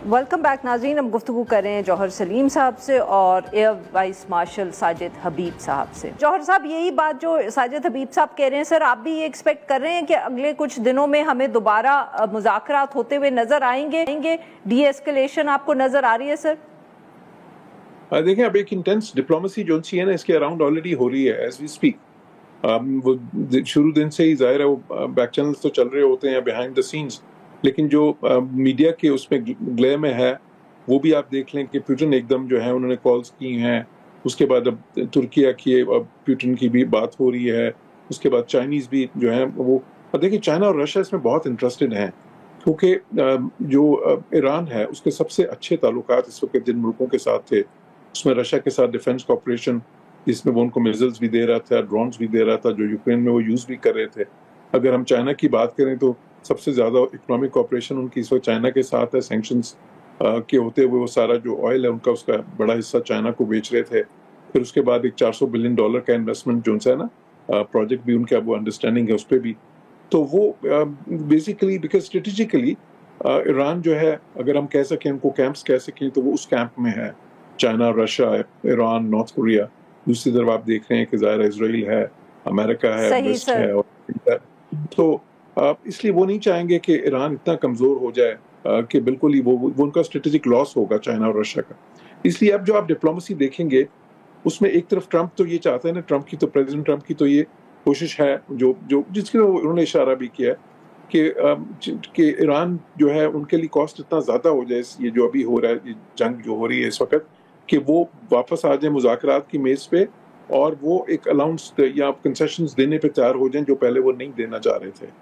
Welcome back नाज़रीन। हम गुफ्तगू कर रहे हैं जौहर सलीम साहब से और एयर वाइस मार्शल साजिद हबीब साहब से। जौहर साहब, यही बात जो साजिद हबीब साहब कह रहे हैं, सर आप भी ये एक्सपेक्ट कर रहे हैं कि अगले कुछ दिनों में हमें दोबारा मुज़ाकरात होते हुए नजर आएंगे? डी एस्केलेशन आपको नजर आ रही है सर? देखिए, अब एक इंटेंस डिप्लोमेसी जो सी है ना, इसके अराउंड ऑलरेडी हो रही है एज वी स्पीक। वो शुरू दिन से ही जाहिर है वो बैक चैनल्स तो चल रहे होते हैं बिहाइंड द सीन्स, लेकिन जो मीडिया के उसमें ग्ले में है वो भी आप देख लें कि पुतिन एकदम जो है उन्होंने कॉल्स की हैं। उसके बाद अब तुर्किया की पुतिन की भी बात हो रही है। उसके बाद चाइनीज भी जो है वो, और देखिए चाइना और रशिया इसमें बहुत इंटरेस्टेड हैं क्योंकि जो ईरान है उसके सबसे अच्छे ताल्लुकात इस वक्त जिन मुल्कों के साथ थे उसमें रशिया के साथ डिफेंस कॉपरेशन, जिसमें वो उनको मिसाइल्स भी दे रहा था, ड्रोन्स भी दे रहा था जो यूक्रेन में वो यूज भी कर रहे थे। अगर हम चाइना की बात करें तो सबसे ज्यादा इकोनॉमिक कॉपरेशन उनकी इस वक्त चाइना के साथ है। सैंक्शंस के होते हुए वो सारा जो ऑयल है उनका उसका बड़ा हिस्सा चाइना को बेच रहे थे। फिर उसके बाद एक $400 बिलियन का इन्वेस्टमेंट जो है ना प्रोजेक्ट भी उनका वो अंडरस्टैंडिंग है उस पर भी। तो वो बेसिकली बिकॉज स्ट्रेटेजिकली ईरान जो है, अगर हम कह सकें उनको कैंप्स कह सकें, तो वो उस कैंप में है। China, Russia, Iran, north Korea. दूसरी तरफ आप देख रहे हैं कि ज़ाहिर इसराइल है, अमेरिका है, वेस्ट है और तो इसलिए वो नहीं चाहेंगे कि ईरान इतना कमजोर हो जाए कि बिल्कुल ही वो उनका स्ट्रेटेजिक लॉस होगा चाइना और रशिया का। इसलिए अब जो आप डिप्लोमेसी देखेंगे उसमें एक तरफ ट्रंप तो ये चाहते हैं ना, प्रेसिडेंट ट्रंप की तो ये कोशिश है जो जो जिसके उन्होंने इशारा भी किया कि ईरान जो है उनके लिए कॉस्ट इतना ज्यादा हो जाए, ये जो अभी हो रहा है, ये जंग जो हो रही है इस वक्त, कि वो वापस आ जाए मुज़ाकरात की मेज पे और वो एक अलाउंस या कंसेशंस देने पे तैयार हो जाएं जो पहले वो नहीं देना चाह रहे थे।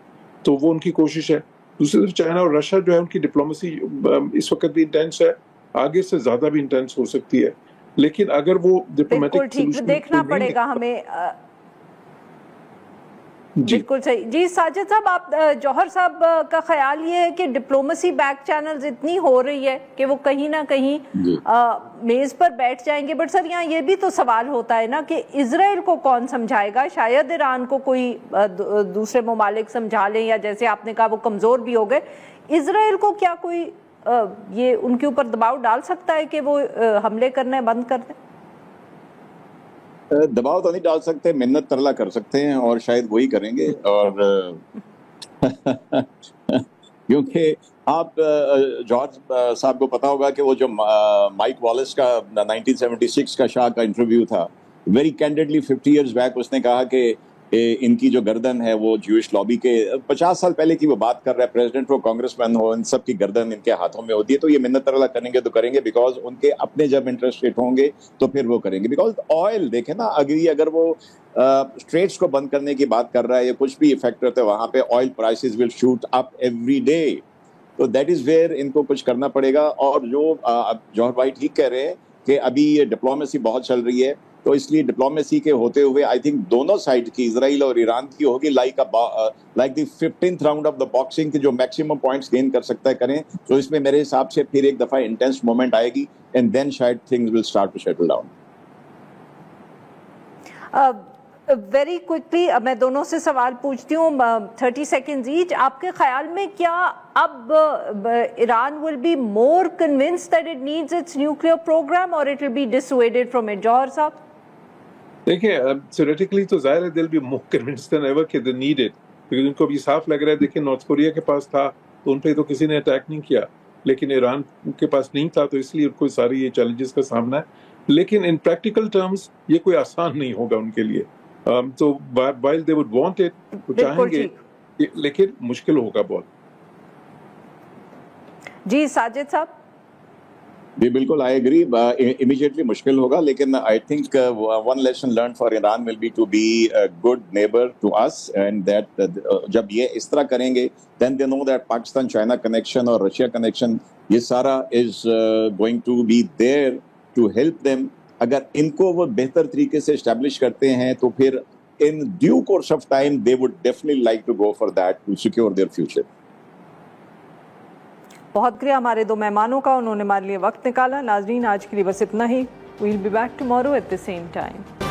तो वो उनकी कोशिश है। दूसरी तरफ चाइना और रशिया जो है उनकी डिप्लोमेसी इस वक्त भी इंटेंस है, आगे से ज्यादा भी इंटेंस हो सकती है, लेकिन अगर वो डिप्लोमेटिक सॉल्यूशन देखना पड़ेगा हमें। बिल्कुल सही जी। साजिद साहब, आप जौहर साहब का ख्याल ये है कि डिप्लोमेसी बैक चैनल्स इतनी हो रही है कि वो कहीं ना कहीं मेज पर बैठ जाएंगे, बट सर यहाँ ये भी तो सवाल होता है ना कि इजराइल को कौन समझाएगा? शायद ईरान को कोई दूसरे ममालिक समझा लें, या जैसे आपने कहा वो कमजोर भी हो गए। इजराइल को क्या कोई ये उनके ऊपर दबाव डाल सकता है कि वो हमले करने बंद कर दें? दबाव तो नहीं डाल सकते, मिन्नत तरला कर सकते हैं और शायद वही करेंगे। और क्योंकि आप जॉर्ज साहब को पता होगा कि वो जो माइक वॉलेस का 1976 का शाह का इंटरव्यू था, वेरी कैंडिडली 50 इयर्स बैक उसने कहा कि इनकी जो गर्दन है वो ज्यूइश लॉबी के 50 साल पहले की वो बात कर रहा है। प्रेसिडेंट हो, कांग्रेसमैन हो, इन सब की गर्दन इनके हाथों में होती है। तो ये मिन्नत तरला करेंगे तो करेंगे, बिकॉज उनके अपने जब इंटरेस्ट रेट होंगे तो फिर वो करेंगे। बिकॉज ऑयल देखे ना, अगर वो स्ट्रेट्स को बंद करने की बात कर रहा है या कुछ भी इफेक्ट रहता है वहां पे, oil prices will shoot up every day. तो दैट इज वेयर इनको कुछ करना पड़ेगा। और जो जौहर भाई ठीक कह रहे हैं कि अभी ये डिप्लोमेसी बहुत चल रही है, तो इसलिए डिप्लोमेसी के होते हुए आई थिंक दोनों साइड की, इजराइल और ईरान की, होगी like the 15th round of the boxing की, जो मैक्सिमम पॉइंट्स गेन कर सकता है करें। तो इसमें मेरे हिसाब से फिर एक दफा इंटेंस मोमेंट आएगी एंड देन शायद things will start to settle down. Very quickly मैं दोनों से सवाल पूछती हूँ, 30 सेकेंड्स ईच। आपके ख्याल में क्या अब Iran will be more convinced that it needs its nuclear program और it will be dissuaded from it? Johar साहब, देखिए थ्योरेटिकली तो जाहिर है they'll be more convinced than ever कि दे नीड इट, क्योंकि उनको भी साफ लग रहा है। देखिए नॉर्थ कोरिया के पास था तो उन पे तो किसी ने अटैक नहीं किया, लेकिन ईरान के पास नहीं था, तो इसलिए उनको सारी ये चैलेंजेस का सामना है। लेकिन इन प्रैक्टिकल टर्म्स ये कोई आसान नहीं होगा उनके लिए। तो while they would want it, तो चाहेंगे, लेकिन मुश्किल होगा बहुत। जी साजिद साहब। जी बिल्कुल, आई एग्री, इमीडिएटली मुश्किल होगा, लेकिन I think one lesson learn for Iran will be to be a good neighbour to us, and that जब ये इस तरह करेंगे then they know that Pakistan China connection और रशिया कनेक्शन, ये सारा is going to be there to help them. अगर इनको वो बेहतर तरीके से एस्टैब्लिश करते हैं तो फिर in due course of time they would definitely like to go for that to secure their future. बहुत शुक्रिया हमारे दो मेहमानों का, उन्होंने हमारे लिए वक्त निकाला। नाज़रीन, आज के लिए बस इतना ही। We will be back tomorrow at the same time.